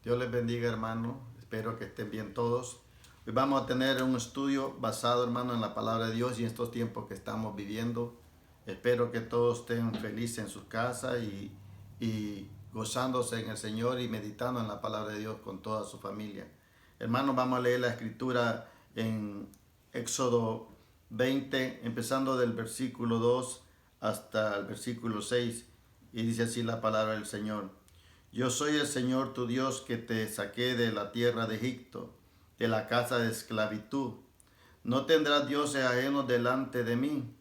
Dios les bendiga, hermano. Espero que estén bien todos. Hoy vamos a tener un estudio basado, hermano, en la palabra de Dios y en estos tiempos que estamos viviendo. Espero que todos estén felices en sus casas y gozándose en el Señor y meditando en la palabra de Dios con toda su familia. Hermanos, vamos a leer la escritura en Éxodo 20, empezando del versículo 2 hasta el versículo 6. Y dice así la palabra del Señor. Yo soy el Señor tu Dios que te saqué de la tierra de Egipto, de la casa de esclavitud. No tendrás dioses ajenos delante de mí.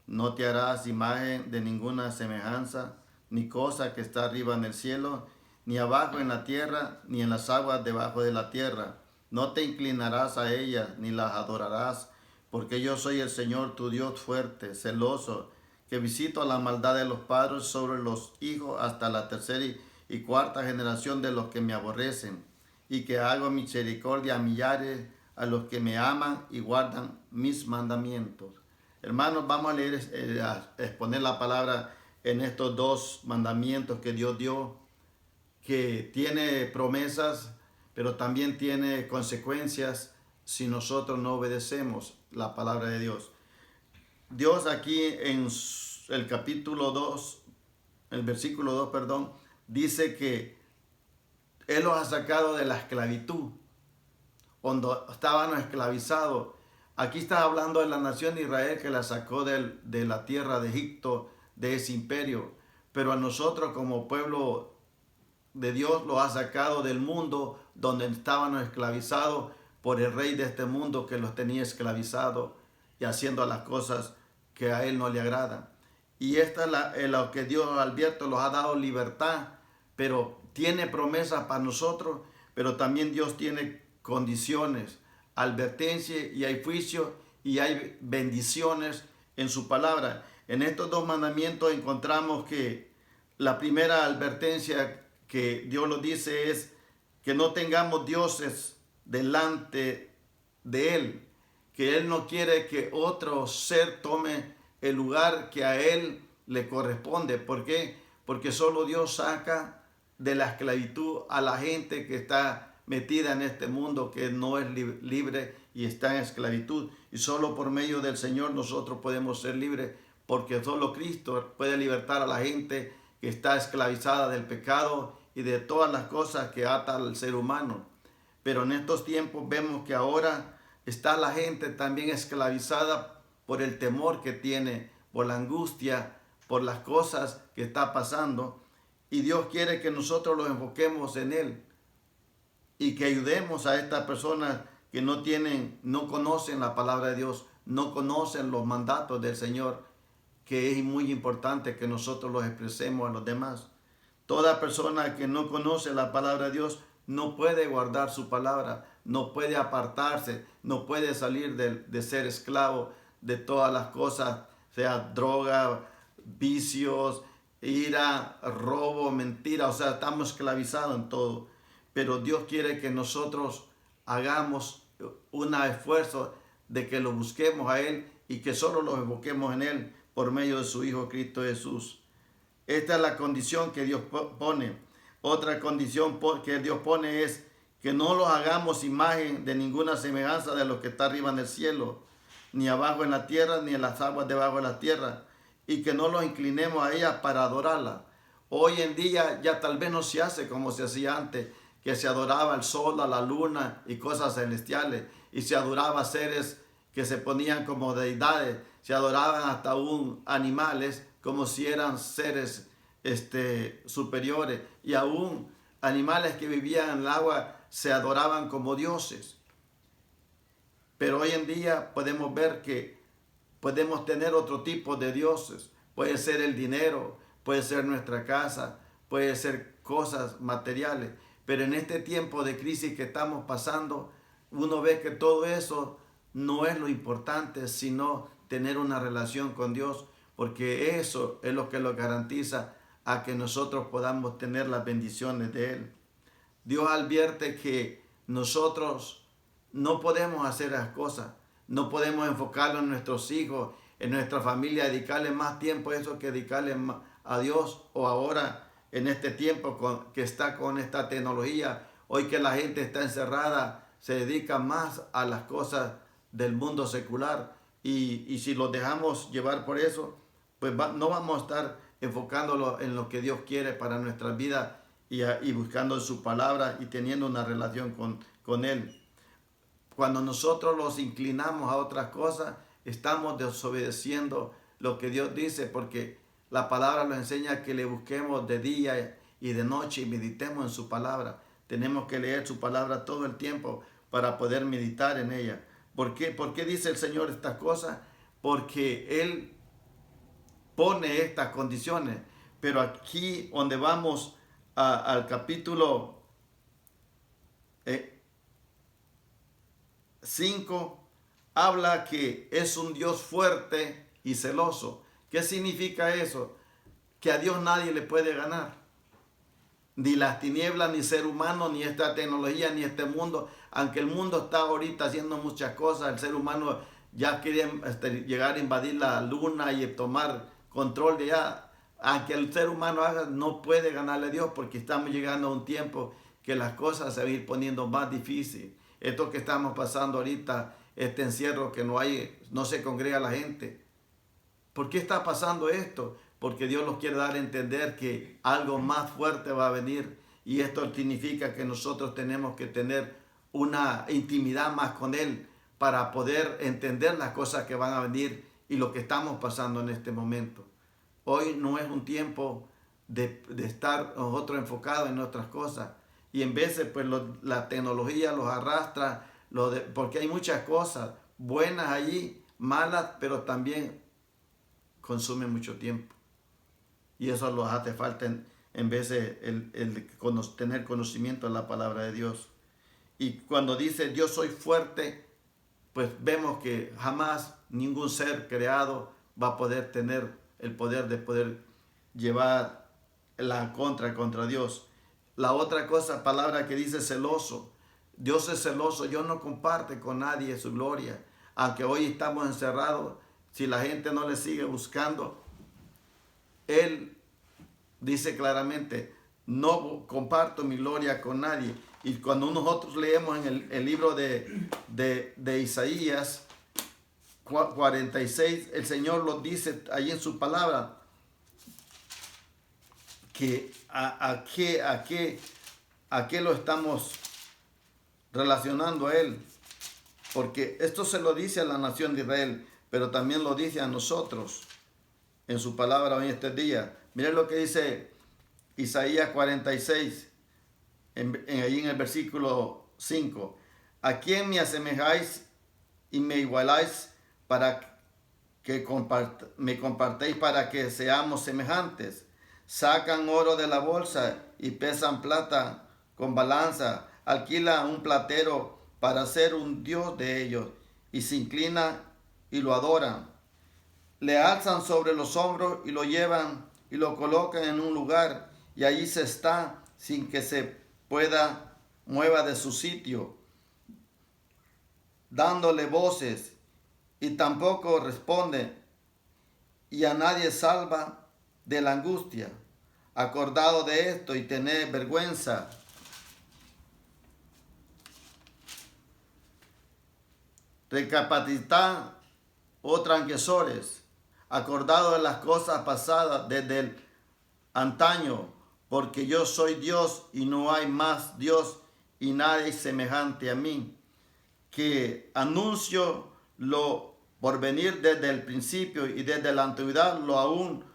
No te harás imagen de ninguna semejanza, ni cosa que está arriba en el cielo, ni abajo en la tierra, ni en las aguas debajo de la tierra. No te inclinarás a ellas, ni las adorarás, porque yo soy el Señor tu Dios fuerte, celoso, que visito la maldad de los padres sobre los hijos hasta la tercera y cuarta generación de los que me aborrecen, y que hago misericordia a millares a los que me aman y guardan mis mandamientos. Hermanos, vamos a leer, a exponer la palabra en estos dos mandamientos que Dios dio, que tiene promesas, pero también tiene consecuencias si nosotros no obedecemos la palabra de Dios. Dios aquí en el capítulo 2, el versículo 2, perdón, dice que Él los ha sacado de la esclavitud, cuando estaban esclavizados. Aquí está hablando de la nación de Israel que la sacó de la tierra de Egipto, de ese imperio. Pero a nosotros como pueblo de Dios lo ha sacado del mundo donde estaban esclavizados por el rey de este mundo que los tenía esclavizados y haciendo las cosas que a Él no le agradan. Y esta es lo que Dios advierte, los ha dado libertad, pero tiene promesas para nosotros, pero también Dios tiene condiciones, advertencia y hay juicio y hay bendiciones en su palabra. En estos dos mandamientos encontramos que la primera advertencia que Dios lo dice es que no tengamos dioses delante de Él, que Él no quiere que otro ser tome el lugar que a Él le corresponde. ¿Por qué? Porque solo Dios saca de la esclavitud a la gente que está metida en este mundo, que no es libre y está en esclavitud. Y solo por medio del Señor nosotros podemos ser libres, porque solo Cristo puede libertar a la gente que está esclavizada del pecado y de todas las cosas que ata al ser humano. Pero en estos tiempos vemos que ahora está la gente también esclavizada por el temor que tiene, por la angustia, por las cosas que está pasando. Y Dios quiere que nosotros los enfoquemos en Él y que ayudemos a estas personas que no conocen la palabra de Dios, no conocen los mandatos del Señor, que es muy importante que nosotros los expresemos a los demás. Toda persona que no conoce la palabra de Dios no puede guardar su palabra, no puede apartarse, no puede salir de ser esclavo de todas las cosas, sea droga, vicios, ira, robo, mentira, o sea, estamos esclavizados en todo. Pero Dios quiere que nosotros hagamos un esfuerzo de que lo busquemos a Él y que solo lo invoquemos en Él por medio de su Hijo Cristo Jesús. Esta es la condición que Dios pone. Otra condición que Dios pone es que no los hagamos imagen de ninguna semejanza de lo que está arriba en el cielo, ni abajo en la tierra, ni en las aguas debajo de la tierra, y que no los inclinemos a ellas para adorarla. Hoy en día ya tal vez no se hace como se hacía antes, que se adoraba al sol, a la luna y cosas celestiales, y se adoraba a seres que se ponían como deidades, se adoraban hasta aún animales como si eran seres superiores, y aún animales que vivían en el agua se adoraban como dioses. Pero hoy en día podemos ver que podemos tener otro tipo de dioses. Puede ser el dinero, puede ser nuestra casa, puede ser cosas materiales. Pero en este tiempo de crisis que estamos pasando, uno ve que todo eso no es lo importante, sino tener una relación con Dios, porque eso es lo que lo garantiza a que nosotros podamos tener las bendiciones de Él. Dios advierte que nosotros no podemos hacer las cosas, no podemos enfocarnos en nuestros hijos, en nuestra familia, dedicarle más tiempo a eso que dedicarle a Dios, o ahora en este tiempo que está con esta tecnología, Hoy que la gente está encerrada, se dedica más a las cosas del mundo secular. Y si los dejamos llevar por eso, pues no vamos a estar enfocándolo en lo que Dios quiere para nuestras vidas y buscando en su palabra y teniendo una relación con Él. Cuando nosotros los inclinamos a otras cosas, estamos desobedeciendo lo que Dios dice, porque la palabra nos enseña que le busquemos de día y de noche y meditemos en su palabra. Tenemos que leer su palabra todo el tiempo para poder meditar en ella. ¿Por qué dice el Señor estas cosas? Porque Él pone estas condiciones. Pero aquí donde vamos al capítulo 5, habla que es un Dios fuerte y celoso. ¿Qué significa eso? Que a Dios nadie le puede ganar. Ni las tinieblas, ni ser humano, ni esta tecnología, ni este mundo. Aunque el mundo está ahorita haciendo muchas cosas, el ser humano ya quiere llegar a invadir la luna y tomar control de ella. Aunque el ser humano haga, no puede ganarle a Dios, porque estamos llegando a un tiempo que las cosas se van a ir poniendo más difíciles. Esto que estamos pasando ahorita, este encierro que no se congrega la gente. ¿Por qué está pasando esto? Porque Dios nos quiere dar a entender que algo más fuerte va a venir, y esto significa que nosotros tenemos que tener una intimidad más con Él para poder entender las cosas que van a venir y lo que estamos pasando en este momento. Hoy no es un tiempo de estar nosotros enfocados en otras cosas, y en veces pues la tecnología los arrastra, porque hay muchas cosas buenas allí, malas, pero también consumen mucho tiempo. Y eso nos hace falta en vez de tener conocimiento de la palabra de Dios. Y cuando dice yo soy fuerte, pues vemos que jamás ningún ser creado va a poder tener el poder de poder llevar la contra Dios. La otra palabra que dice celoso. Dios es celoso. Dios no comparte con nadie su gloria. Aunque hoy estamos encerrados, si la gente no le sigue buscando, Él dice claramente, no comparto mi gloria con nadie. Y cuando nosotros leemos en el libro de Isaías 46, el Señor lo dice ahí en su palabra, que a qué lo estamos relacionando a Él. Porque esto se lo dice a la nación de Israel, pero también lo dice a nosotros en su palabra hoy en este día. Miren lo que dice Isaías 46, ahí en el versículo 5. ¿A quién me asemejáis y me igualáis para que me compartéis para que seamos semejantes? Sacan oro de la bolsa y pesan plata con balanza. Alquila un platero para ser un dios de ellos, y se inclina y lo adoran. Le alzan sobre los hombros y lo llevan y lo colocan en un lugar, y allí se está sin que se mueva de su sitio, dándole voces, y tampoco responde, y a nadie salva de la angustia. Acordado de esto y tened vergüenza. Recapacitad, oh transgresores, acordado de las cosas pasadas desde el antaño, porque yo soy Dios y no hay más Dios y nadie semejante a mí, que anuncio lo por venir desde el principio y desde la antigüedad, lo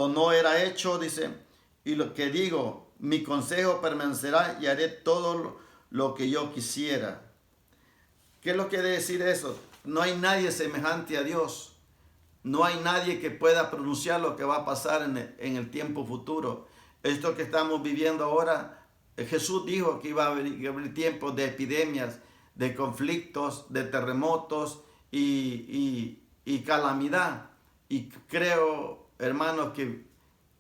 no era hecho, dice, y lo que digo, mi consejo permanecerá y haré todo lo que yo quisiera. ¿Qué es lo que quiere decir eso? No hay nadie semejante a Dios. No hay nadie que pueda pronunciar lo que va a pasar en el tiempo futuro. Esto que estamos viviendo ahora, Jesús dijo que iba a haber tiempos de epidemias, de conflictos, de terremotos y calamidad. Y creo, hermanos, que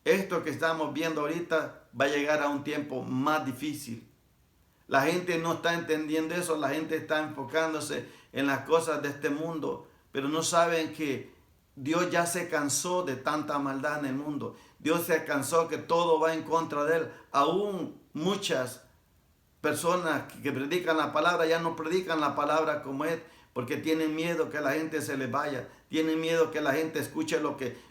esto que estamos viendo ahorita va a llegar a un tiempo más difícil. La gente no está entendiendo eso, la gente está enfocándose en las cosas de este mundo, pero no saben que Dios ya se cansó de tanta maldad en el mundo. Dios se cansó que todo va en contra de Él. Aún muchas personas que predican la palabra ya no predican la palabra como es, porque tienen miedo que la gente se les vaya, tienen miedo que la gente escuche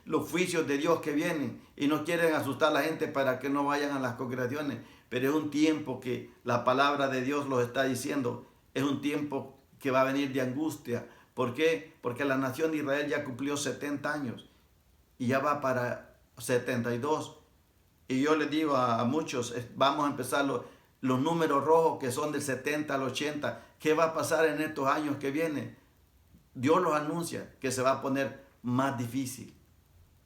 los juicios de Dios que vienen y no quieren asustar a la gente para que no vayan a las congregaciones. Pero es un tiempo que la palabra de Dios los está diciendo, es un tiempo que va a venir de angustia. ¿Por qué? Porque la nación de Israel ya cumplió 70 años y ya va para 72. Y yo les digo a muchos, vamos a empezar los números rojos que son del 70 al 80. ¿Qué va a pasar en estos años que vienen? Dios los anuncia que se va a poner más difícil.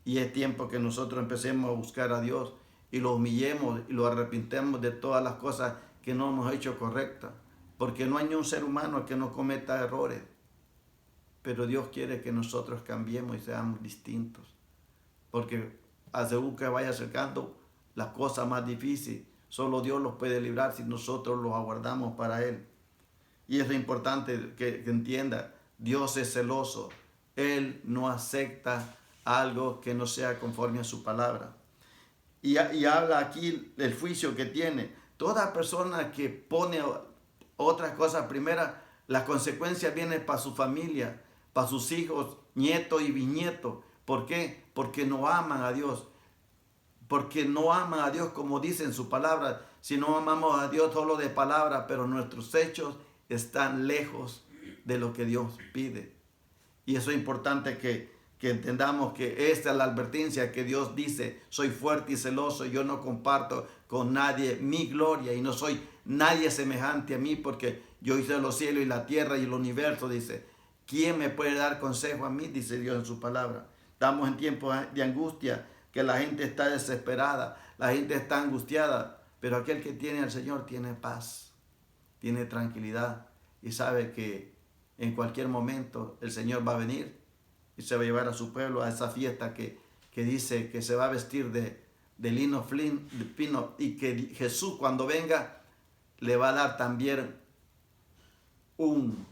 Y es tiempo que nosotros empecemos a buscar a Dios y lo humillemos y lo arrepintemos de todas las cosas que no hemos hecho correctas. Porque no hay ni un ser humano que no cometa errores. Pero Dios quiere que nosotros cambiemos y seamos distintos. Porque según que vaya acercando la cosa más difícil, solo Dios los puede librar si nosotros los aguardamos para Él. Y es importante que entienda, Dios es celoso. Él no acepta algo que no sea conforme a su palabra. Y habla aquí del juicio que tiene. Toda persona que pone otras cosas primeras, las consecuencias vienen para su familia, para sus hijos, nietos y bisnietos. ¿Por qué? Porque no aman a Dios. Porque no aman a Dios como dice en su palabra. Si no amamos a Dios solo de palabra, pero nuestros hechos están lejos de lo que Dios pide. Y eso es importante que entendamos que esta es la advertencia que Dios dice: soy fuerte y celoso, yo no comparto con nadie mi gloria y no soy nadie semejante a mí, porque yo hice los cielos y la tierra y el universo. Dice, ¿quién me puede dar consejo a mí? Dice Dios en su palabra. Estamos en tiempos de angustia, que la gente está desesperada, la gente está angustiada, pero aquel que tiene al Señor tiene paz, tiene tranquilidad y sabe que en cualquier momento el Señor va a venir y se va a llevar a su pueblo a esa fiesta que dice que se va a vestir de lino fino, y que Jesús cuando venga le va a dar también un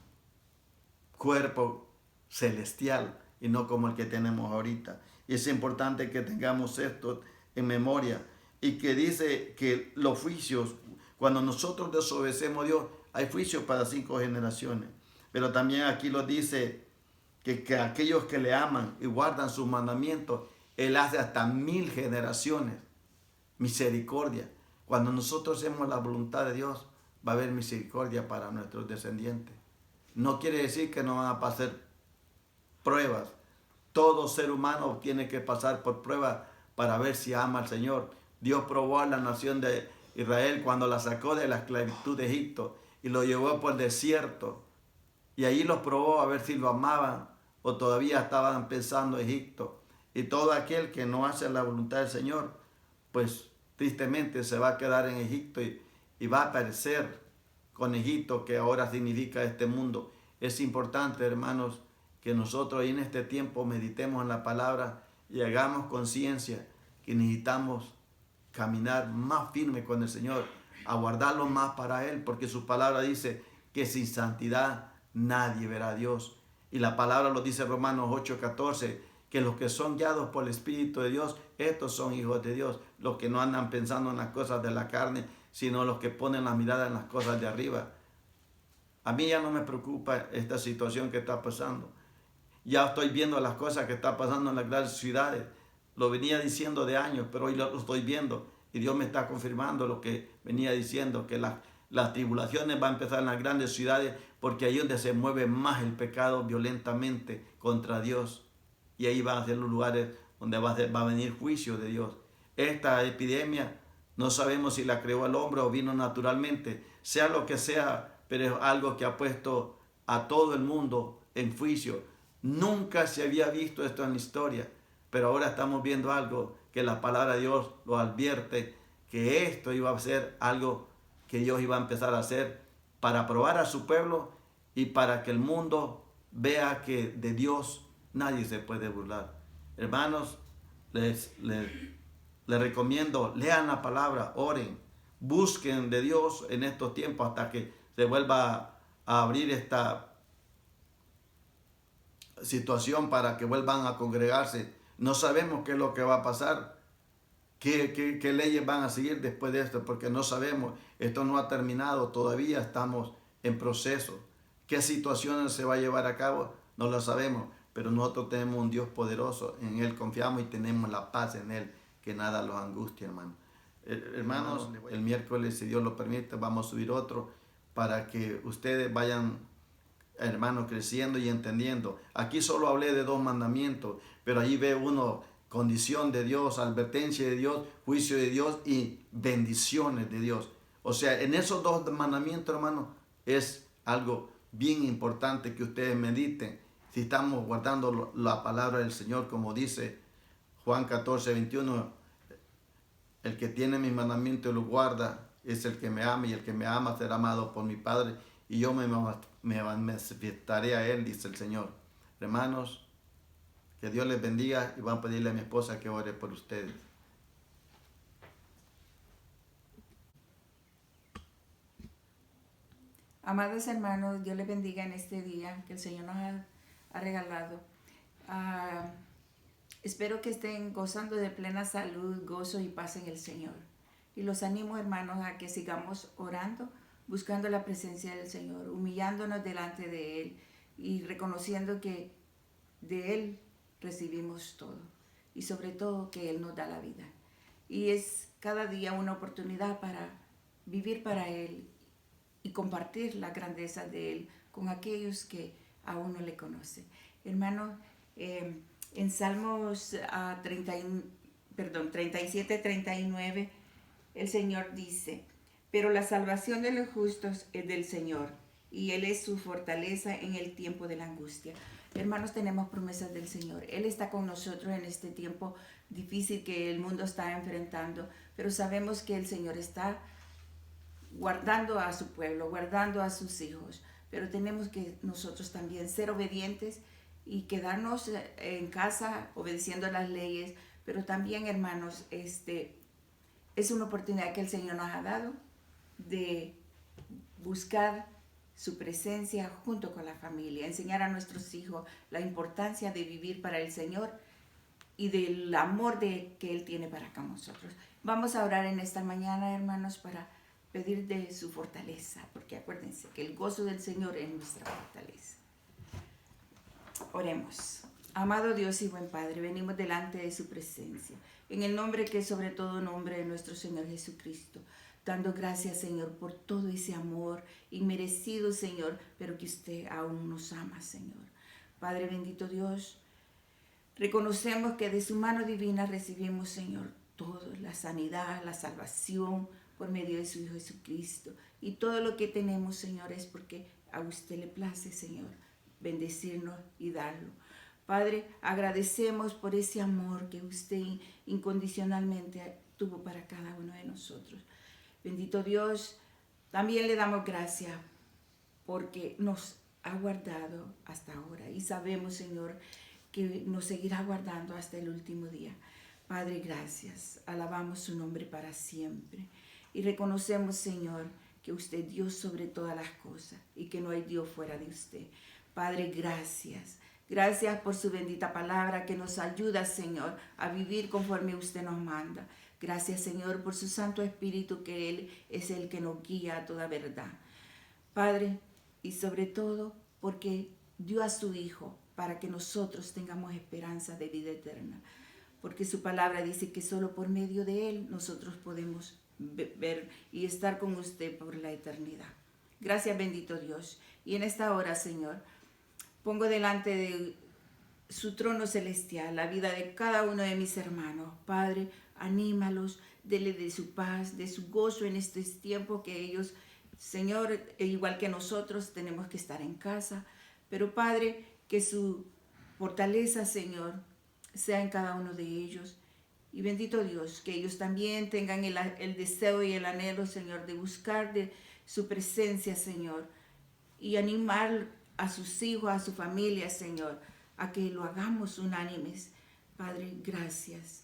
cuerpo celestial y no como el que tenemos ahorita. Y es importante que tengamos esto en memoria, y que dice que los juicios, cuando nosotros desobedecemos a Dios, hay juicios para 5 generaciones. Pero también aquí lo dice que aquellos que le aman y guardan sus mandamientos, Él hace hasta 1000 generaciones. Misericordia. Cuando nosotros hacemos la voluntad de Dios, va a haber misericordia para nuestros descendientes. No quiere decir que no van a pasar pruebas. Todo ser humano tiene que pasar por pruebas para ver si ama al Señor. Dios probó a la nación de Israel cuando la sacó de la esclavitud de Egipto y lo llevó por el desierto. Y allí los probó a ver si lo amaban o todavía estaban pensando en Egipto. Y todo aquel que no hace la voluntad del Señor, pues tristemente se va a quedar en Egipto y va a perecer con Egipto, que ahora significa este mundo. Es importante, hermanos, que nosotros en este tiempo meditemos en la palabra y hagamos conciencia que necesitamos caminar más firme con el Señor, aguardarlo más para Él, porque su palabra dice que sin santidad nadie verá a Dios. Y la palabra lo dice Romanos 8:14, que los que son guiados por el Espíritu de Dios, estos son hijos de Dios, los que no andan pensando en las cosas de la carne, sino los que ponen la mirada en las cosas de arriba. A mí ya no me preocupa esta situación que está pasando. Ya estoy viendo las cosas que están pasando en las grandes ciudades. Lo venía diciendo de años, pero hoy lo estoy viendo. Y Dios me está confirmando lo que venía diciendo, que las tribulaciones van a empezar en las grandes ciudades, porque ahí es donde se mueve más el pecado violentamente contra Dios. Y ahí van a ser los lugares donde va a venir juicio de Dios. Esta epidemia no sabemos si la creó el hombre o vino naturalmente. Sea lo que sea, pero es algo que ha puesto a todo el mundo en juicio. Nunca se había visto esto en la historia, pero ahora estamos viendo algo que la palabra de Dios lo advierte, que esto iba a ser algo que Dios iba a empezar a hacer para probar a su pueblo y para que el mundo vea que de Dios nadie se puede burlar. Hermanos, les recomiendo, lean la palabra, oren, busquen de Dios en estos tiempos hasta que se vuelva a abrir esta situación para que vuelvan a congregarse. No sabemos qué es lo que va a pasar, ¿Qué leyes van a seguir después de esto? Porque no sabemos, esto no ha terminado, todavía estamos en proceso. ¿Qué situaciones se va a llevar a cabo? No lo sabemos, pero nosotros tenemos un Dios poderoso, en Él confiamos y tenemos la paz en Él, que nada los angustia, hermano. Hermanos, el miércoles, si Dios lo permite, vamos a subir otro para que ustedes vayan, hermanos, creciendo y entendiendo. Aquí solo hablé de 2 mandamientos, pero allí ve uno condición de Dios, advertencia de Dios, juicio de Dios y bendiciones de Dios. O sea, en esos 2 mandamientos, hermanos, es algo bien importante que ustedes mediten. Si estamos guardando la palabra del Señor, como dice Juan 14:21, el que tiene mis mandamientos y los guarda es el que me ama, y el que me ama será amado por mi Padre, y yo me manifestaré a él, dice el Señor. Hermanos, que Dios les bendiga, y van a pedirle a mi esposa que ore por ustedes. Amados hermanos, Dios les bendiga en este día que el Señor nos ha regalado. Espero que estén gozando de plena salud, gozo y paz en el Señor. Y los animo, hermanos, a que sigamos orando, buscando la presencia del Señor, humillándonos delante de Él y reconociendo que de Él recibimos todo. Y sobre todo que Él nos da la vida. Y es cada día una oportunidad para vivir para Él y compartir la grandeza de Él con aquellos que aún no le conocen. Hermano, en Salmos 37-39, el Señor dice: pero la salvación de los justos es del Señor, y Él es su fortaleza en el tiempo de la angustia. Hermanos, tenemos promesas del Señor. Él está con nosotros en este tiempo difícil que el mundo está enfrentando, pero sabemos que el Señor está guardando a su pueblo, guardando a sus hijos, pero tenemos que nosotros también ser obedientes y quedarnos en casa obedeciendo las leyes, pero también, hermanos, es una oportunidad que el Señor nos ha dado de buscar su presencia junto con la familia, enseñar a nuestros hijos la importancia de vivir para el Señor y del amor que Él tiene para con nosotros. Vamos a orar en esta mañana, hermanos, para pedir de su fortaleza, porque acuérdense que el gozo del Señor es nuestra fortaleza. Oremos. Amado Dios y buen Padre, venimos delante de su presencia, en el nombre que es sobre todo nombre de nuestro Señor Jesucristo, dando gracias, Señor, por todo ese amor inmerecido, Señor, pero que usted aún nos ama, Señor. Padre bendito Dios, reconocemos que de su mano divina recibimos, Señor, todo, la sanidad, la salvación, por medio de su Hijo Jesucristo. Y todo lo que tenemos, Señor, es porque a usted le place, Señor, bendecirnos y darlo. Padre, agradecemos por ese amor que usted incondicionalmente tuvo para cada uno de nosotros. Bendito Dios, también le damos gracias porque nos ha guardado hasta ahora. Y sabemos, Señor, que nos seguirá guardando hasta el último día. Padre, gracias. Alabamos su nombre para siempre. Y reconocemos, Señor, que usted es Dios sobre todas las cosas y que no hay Dios fuera de usted. Padre, gracias. Gracias por su bendita palabra que nos ayuda, Señor, a vivir conforme usted nos manda. Gracias, Señor, por su Santo Espíritu, que Él es el que nos guía a toda verdad. Padre, y sobre todo porque dio a su Hijo para que nosotros tengamos esperanza de vida eterna. Porque su palabra dice que solo por medio de Él nosotros podemos ver y estar con usted por la eternidad. Gracias, bendito Dios. Y en esta hora, Señor, pongo delante de su trono celestial la vida de cada uno de mis hermanos. Padre, anímalos, dele de su paz, de su gozo en este tiempo que ellos, Señor, igual que nosotros, tenemos que estar en casa. Pero Padre, que su fortaleza, Señor, sea en cada uno de ellos. Y bendito Dios, que ellos también tengan el deseo y el anhelo, Señor, de buscar de su presencia, Señor, y animar a sus hijos, a su familia, Señor, a que lo hagamos unánimes. Padre, gracias.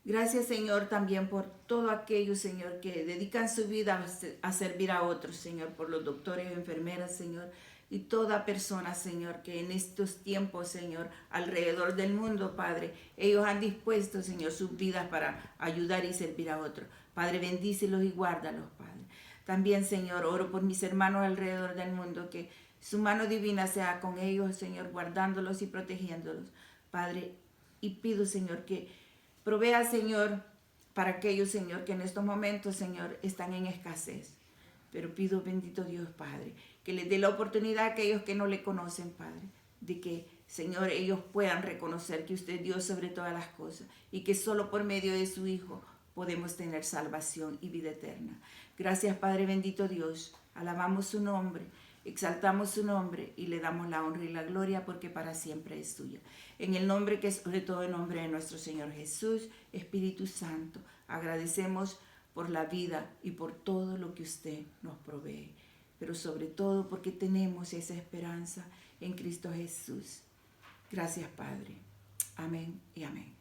Gracias, Señor, también por todo aquello, Señor, que dedican su vida a servir a otros, Señor, por los doctores y enfermeras, Señor, y toda persona, Señor, que en estos tiempos, Señor, alrededor del mundo, Padre, ellos han dispuesto, Señor, sus vidas para ayudar y servir a otros. Padre, bendícelos y guárdalos, Padre. También, Señor, oro por mis hermanos alrededor del mundo, que su mano divina sea con ellos, Señor, guardándolos y protegiéndolos, Padre. Y pido, Señor, que provea, Señor, para aquellos, Señor, que en estos momentos, Señor, están en escasez. Pero pido, bendito Dios, Padre, que les dé la oportunidad a aquellos que no le conocen, Padre, de que, Señor, ellos puedan reconocer que usted es Dios sobre todas las cosas y que solo por medio de su Hijo podemos tener salvación y vida eterna. Gracias, Padre bendito Dios. Alabamos su nombre, exaltamos su nombre y le damos la honra y la gloria porque para siempre es suya. En el nombre que es sobre todo el nombre de nuestro Señor Jesús, Espíritu Santo, agradecemos por la vida y por todo lo que usted nos provee, pero sobre todo porque tenemos esa esperanza en Cristo Jesús. Gracias, Padre. Amén y amén.